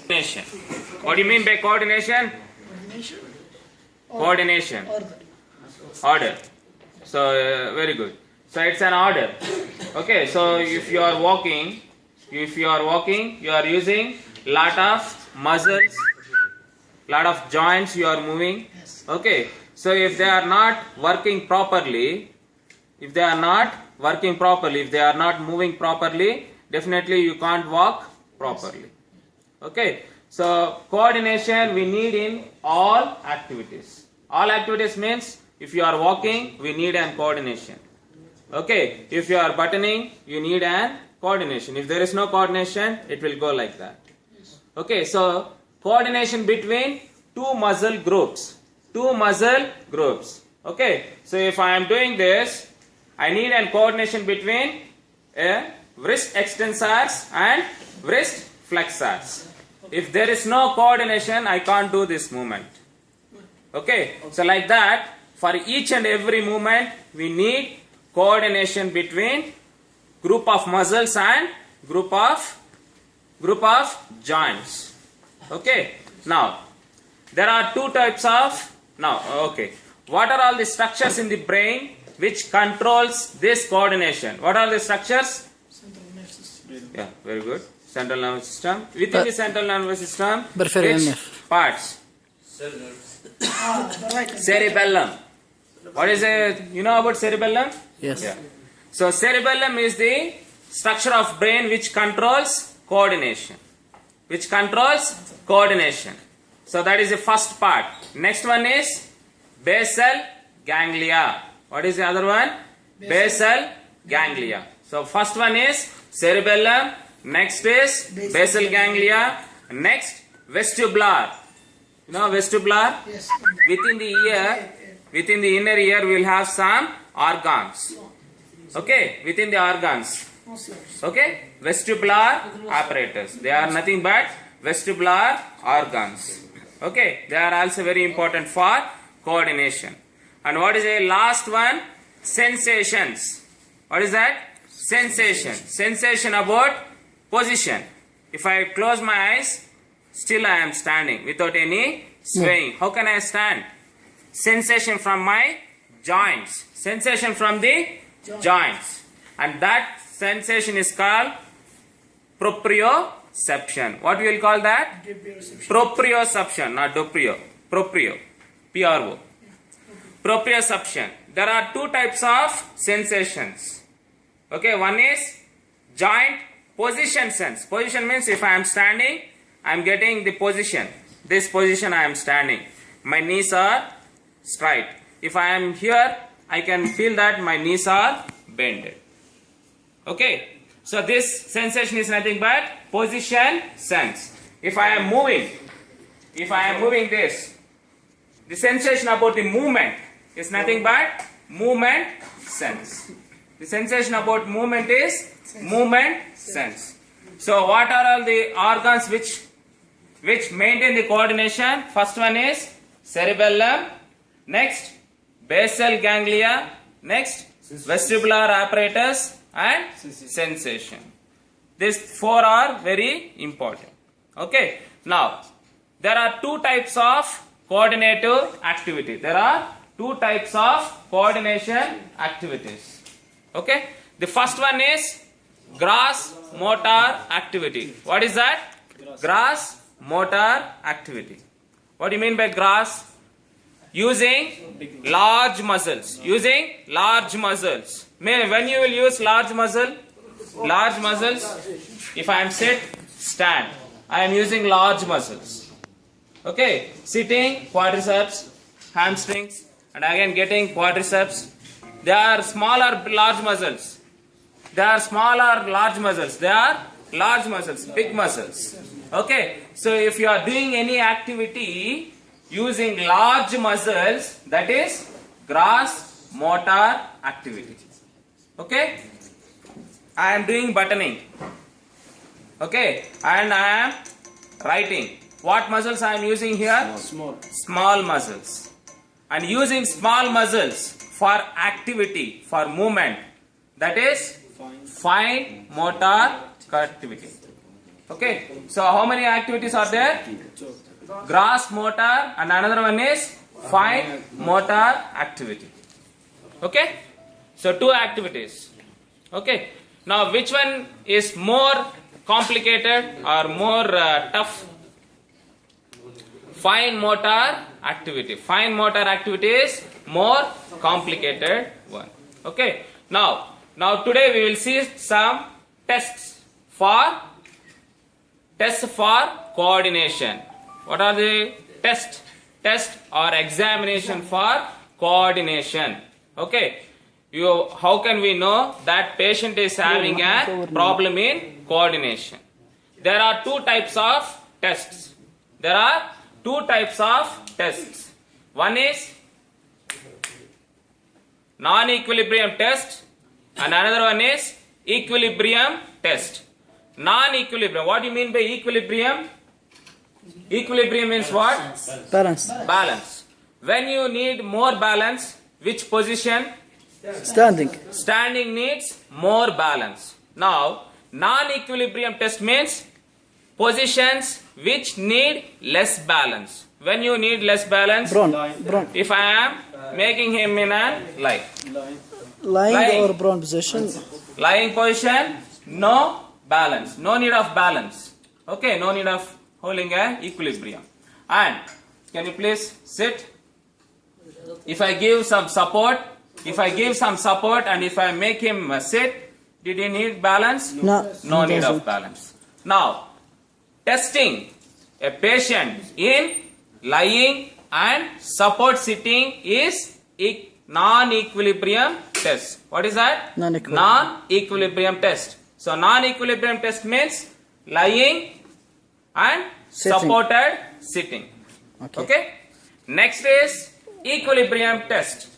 Coordination. What do you mean by coordination? Coordination. Order. So very good. So it's an order. Okay. So if you are walking, you are using lot of muscles, lot of joints. You are moving. Okay. So if they are not working properly, if they are not moving properly, definitely you can't walk properly. Okay. So coordination we need in all activities. All activities means if you are walking, we need an coordination. Okay. If you are buttoning, you need an coordination. If there is no coordination, it will go like that. Okay. So coordination between two muscle groups. Okay. So if I am doing this, I need an coordination between wrist extensors and wrist flexors. If there is no coordination, I can't do this movement. Okay. So like that, for each and every movement, we need coordination between group of muscles and group of joints. Okay. Now, there are two types of. Okay. What are all the structures in the brain which controls this coordination? What are the structures? Central nervous system. Yeah, very good. Central nervous system. Within the central nervous system, Peripheral parts? Cerebellum. What is it? You know about cerebellum? Yes. Yeah. So cerebellum is the structure of brain which controls coordination. So that is the first part. Next one is basal ganglia. What is the other one? Basal ganglia. So first one is cerebellum. Next is basal ganglia. Next vestibular. You know vestibular? Yes. Within the inner ear, we will have some organs. Okay, within the organs. Okay, vestibular apparatus. They are nothing but vestibular organs. Okay, they are also very important for coordination. And what is the last one? Sensations. What is that? Sensation. Sensation about position. If I close my eyes, still I am standing without any swaying. How can I stand? Sensation from my joints. Sensation from the joints. And that sensation is called proprioception. What we will call that? Proprioception, not doprio. Proprio. P-R-O. Proprioception. There are two types of sensations. Okay, one is joint position sense. Position means if I am standing, I am getting the position. This position I am standing. My knees are straight. If I am here, I can feel that my knees are bended. Okay. So this sensation is nothing but position sense. If I am moving this, the sensation about the movement is nothing but movement sense. The sensation about movement is movement sense. So what are all the organs which maintain the coordination? First one is cerebellum, next basal ganglia, next vestibular apparatus and sensation. These four are very important. Okay. Now, there are two types of coordinative activity. There are two types of coordination activities. Okay. The first one is gross motor activity. What is that? Gross motor activity. What do you mean by gross? Using large muscles. When you will use large muscles, if I am stand, I am using large muscles. Okay, sitting, quadriceps, hamstrings, and again getting quadriceps. They are smaller, large muscles. They are large muscles, big muscles. Okay, so if you are doing any activity using large muscles, that is gross motor activity. Okay, I am doing buttoning. Okay, and I am writing. What muscles I am using here? Small muscles. And using small muscles for activity, for movement, that is fine motor activity. Okay, so how many activities are there? Gross motor and another one is fine motor activity. Okay, so two activities. Okay, now which one is more complicated or more tough? Fine motor activity. Fine motor activity is more complicated one. Okay, now today we will see some tests for coordination. What are the tests? Test or examination for coordination. Okay, how can we know that patient is having a problem in coordination? There are two types of tests. There are two types of tests. One is non-equilibrium test and another one is equilibrium test. Non-equilibrium. What do you mean by equilibrium? Equilibrium means what? Balance. Balance. When you need more balance, which position? Standing. Standing needs more balance. Now, non-equilibrium test means positions which need less balance. When you need less balance, Brown. if I am making him in a lie. Lying or brown position. Lying position, no balance. No need of balance. Okay, no need of holding a equilibrium. And can you please sit? If I give some support, and if I make him sit, did he need balance? No. No need of balance. Now, testing a patient in lying and support sitting is non-equilibrium test. What is that? Non-equilibrium test. So, non-equilibrium test means lying and Sitting. supported sitting. Okay. Okay. Next is equilibrium test.